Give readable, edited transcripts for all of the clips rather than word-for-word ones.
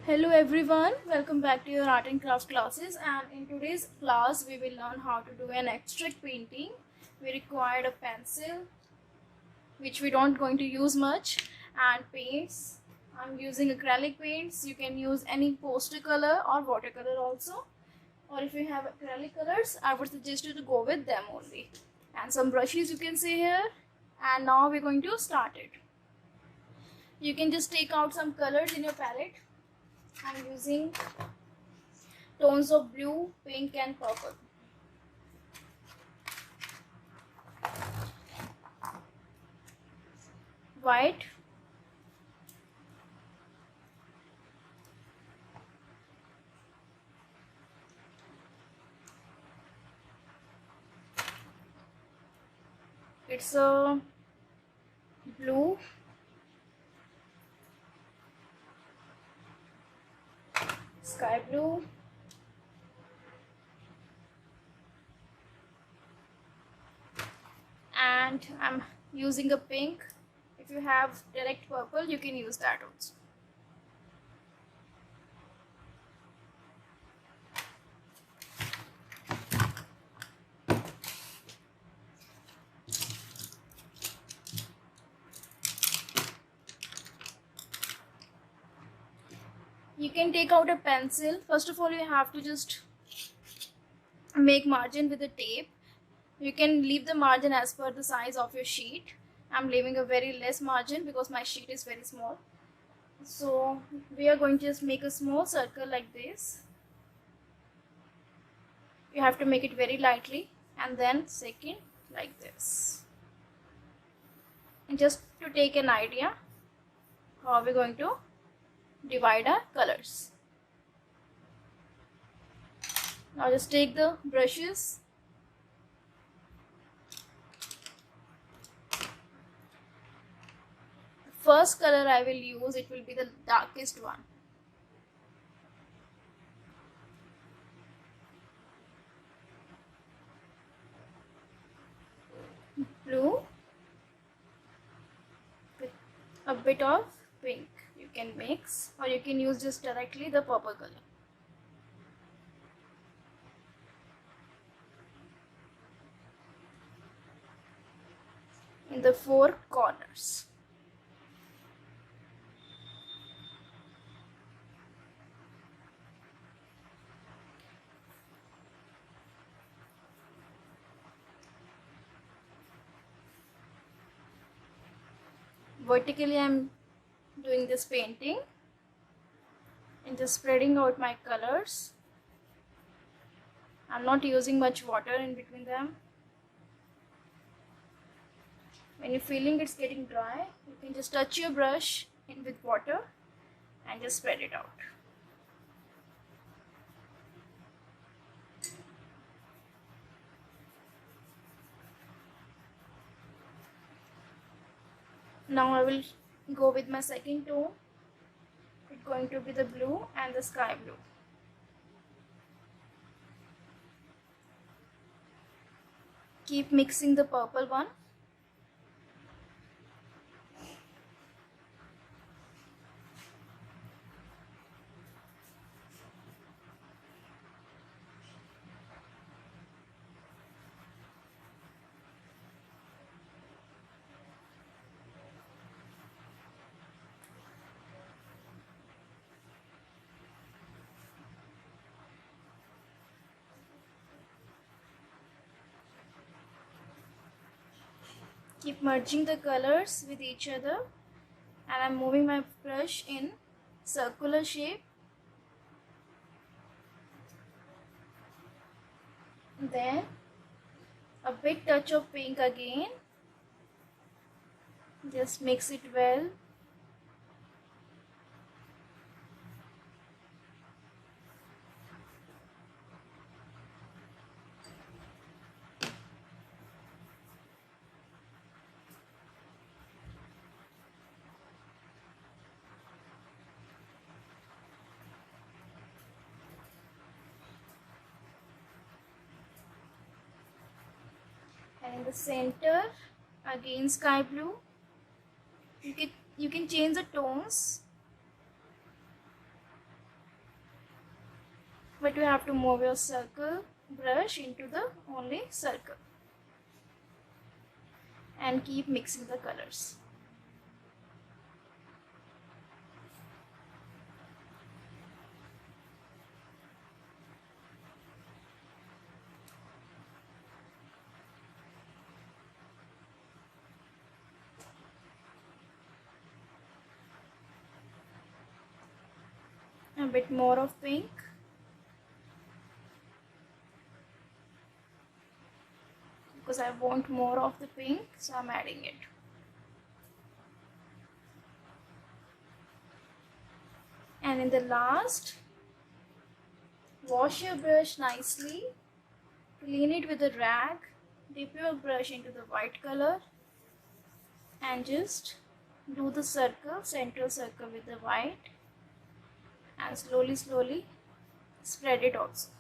Hello everyone, welcome back to your art and craft classes, and in today's class we will learn how to do an abstract painting. We required a pencil which we don't going to use much, and paints. I'm using acrylic paints. You can use any poster color or watercolor also, or if you have acrylic colors I would suggest you to go with them only, and some brushes you can see here. And now we're going to start it. You can just take out some colors in your palette. I'm using tones of blue, pink and purple. White. It's a blue. Sky blue. And I'm using a pink. If you have direct purple, you can use that also. You can take out a pencil. First of all, you have to just make margin with a tape. You can leave the margin as per the size of your sheet. I'm leaving a very less margin because my sheet is very small. So we are going to just make a small circle like this. You have to make it very lightly, and then second like this. And just to take an idea how we're going to divide our colors. Now just take the brushes. The first color I will use, it will be the darkest one. Blue with a bit of pink. You can mix, or you can use just directly the purple color. In the four corners. Vertically I'm doing this painting and just spreading out my colors. I'm not using much water in between them. When you're feeling it's getting dry, you can just touch your brush in with water and just spread it out. Now I will go with my second tone. It's going to be the blue and the sky blue. Keep mixing the purple one. Keep merging the colors with each other, and I'm moving my brush in circular shape. Then a big touch of pink again. Just mix it well. And in the center again sky blue. You can change the tones. but you have to move your circle brush into the only circle and keep mixing the colors. A bit more of pink. Because I want more of the pink, so I'm adding it. And in the last, wash your brush nicely, clean it with a rag, dip your brush into the white color and just do the circle, central circle with the white, and slowly spread it also.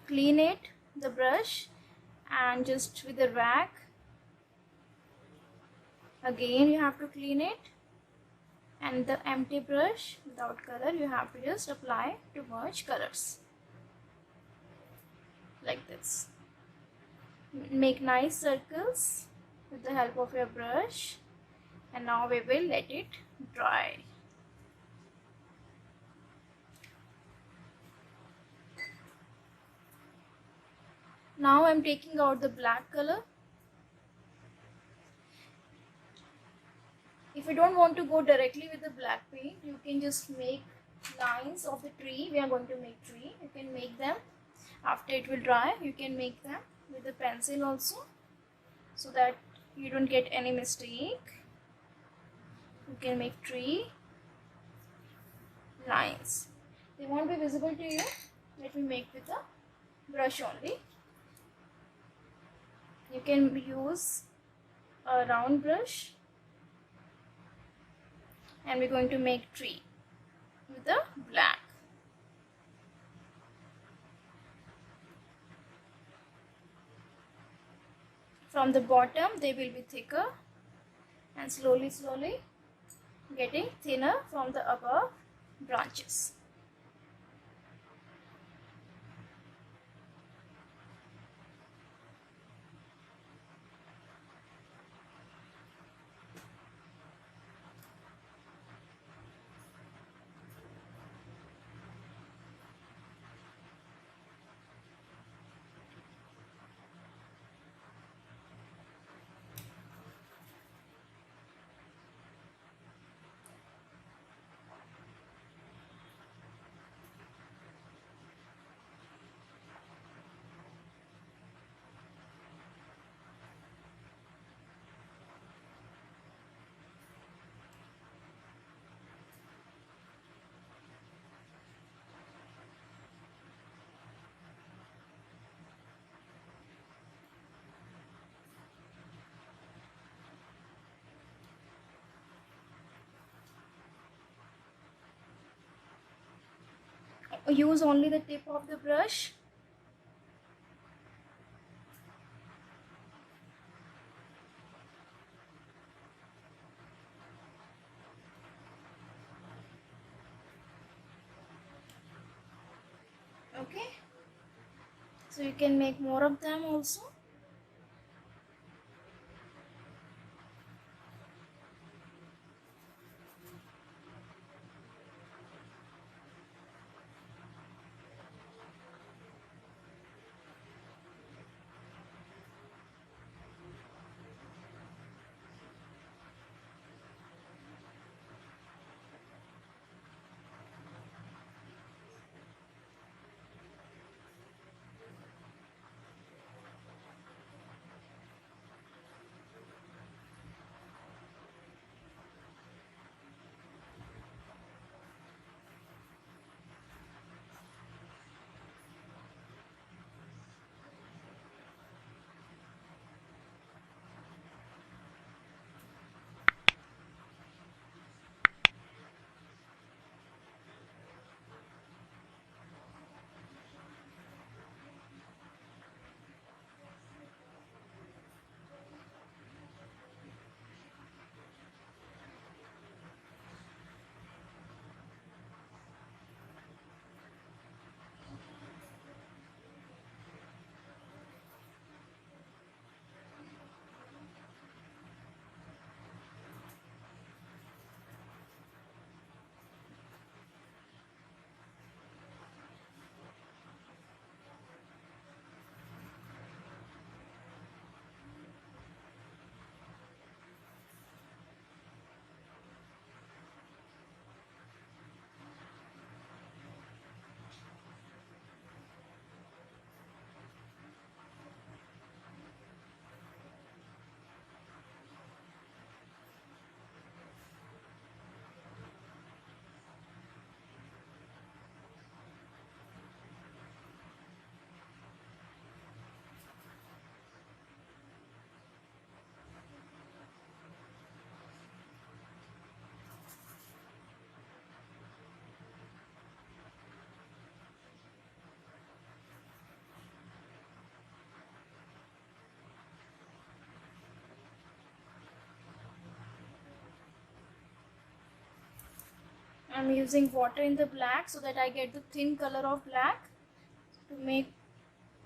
Clean it, the brush, and just with the rag, again you have to clean it, and the empty brush without color you have to just apply to merge colors like this. Make nice circles with the help of your brush, and now we will let it dry. Now I'm taking out the black color. If you don't want to go directly with the black paint, you can just make lines of the tree. We are going to make tree. You can make them after it will dry. You can make them with the pencil also, so that you don't get any mistake. You can make tree lines. They won't be visible to you. Let me make with the brush only. You can use a round brush, and we're going to make tree with the black. From the bottom they will be thicker, and slowly getting thinner from the above branches. Use only the tip of the brush. Okay, so you can make more of them also. I'm using water in the black so that I get the thin color of black to make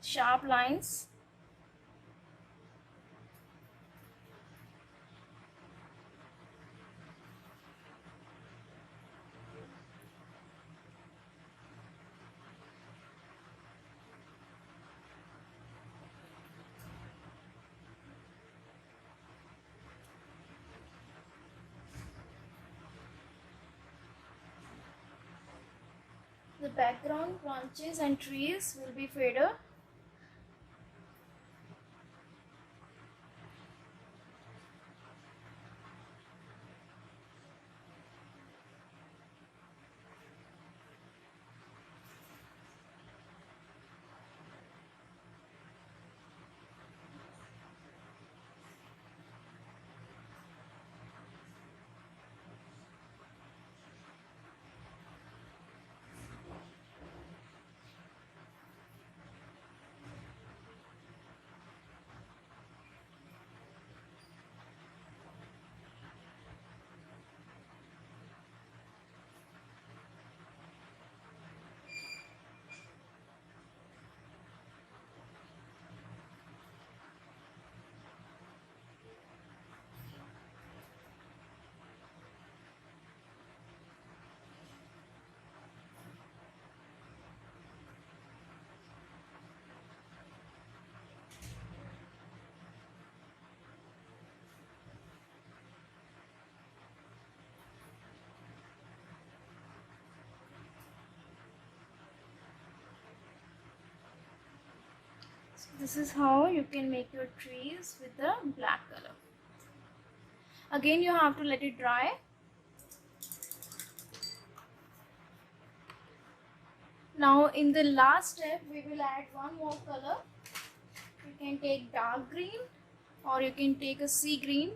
sharp lines. The background branches and trees will be faded. So this is how you can make your trees with the black color. Again, you have to let it dry. Now in the last step, we will add one more color. You can take dark green or you can take a sea green.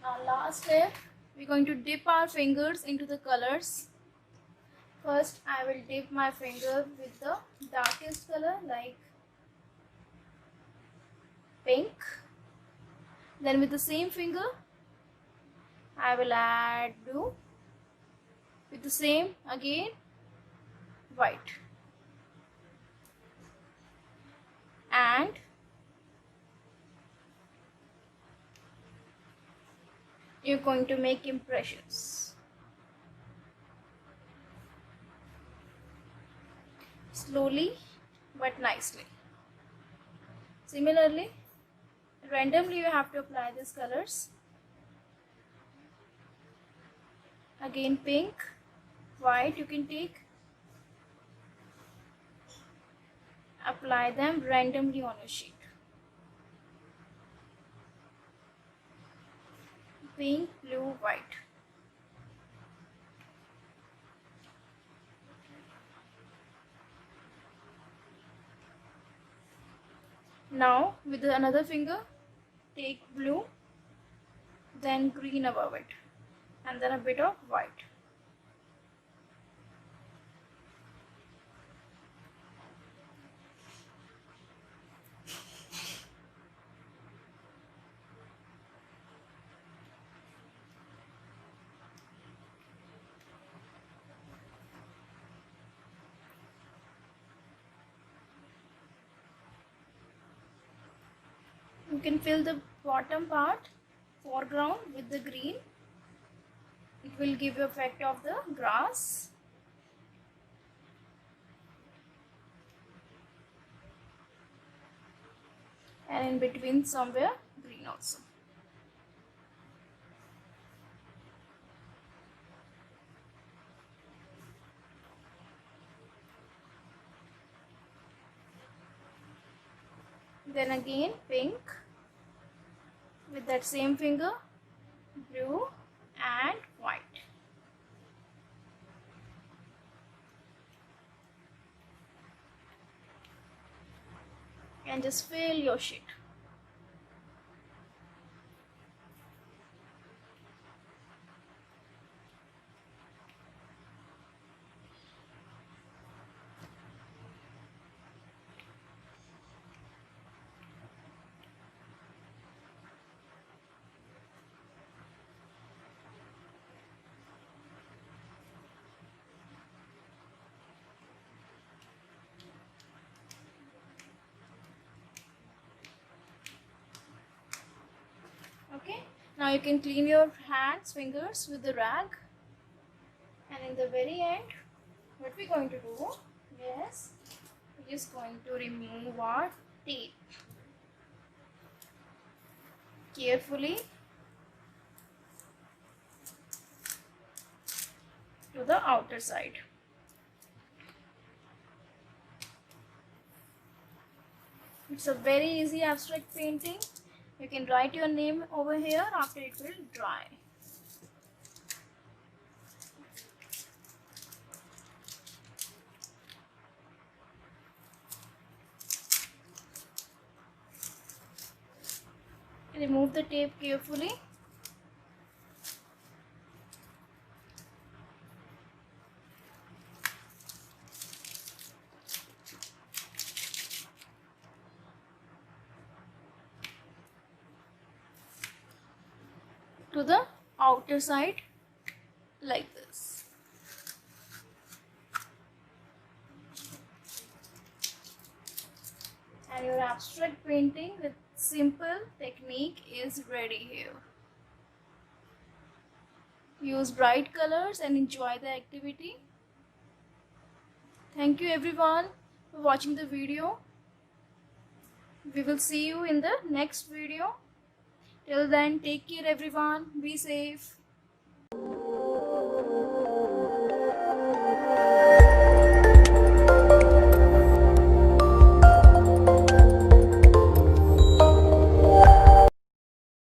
Now last step, we're going to dip our fingers into the colors. First, I will dip my finger with the darkest color like pink. Then with the same finger, I will add blue. With the same again, white. And you're going to make impressions. Slowly but nicely. Similarly, randomly you have to apply these colors. Again pink, white you can take. Apply them randomly on your sheet. Pink, blue, white. Now with another finger, take blue, then green above it, and then a bit of white. You can fill the bottom part, foreground, with the green. It will give you effect of the grass. And in between somewhere green also. Then again pink with that same finger, blue and white. And just fill your sheet. Okay, now you can clean your hands, fingers with the rag. And in the very end, what we're going to do is we're just going to remove our tape carefully to the outer side. It's a very easy abstract painting. You can write your name over here after it will dry. Remove the tape carefully. To the outer side like this. And your abstract painting with simple technique is ready here. Use bright colors and enjoy the activity. Thank you everyone for watching the video. We will see you in the next video. Till then, take care everyone. Be safe.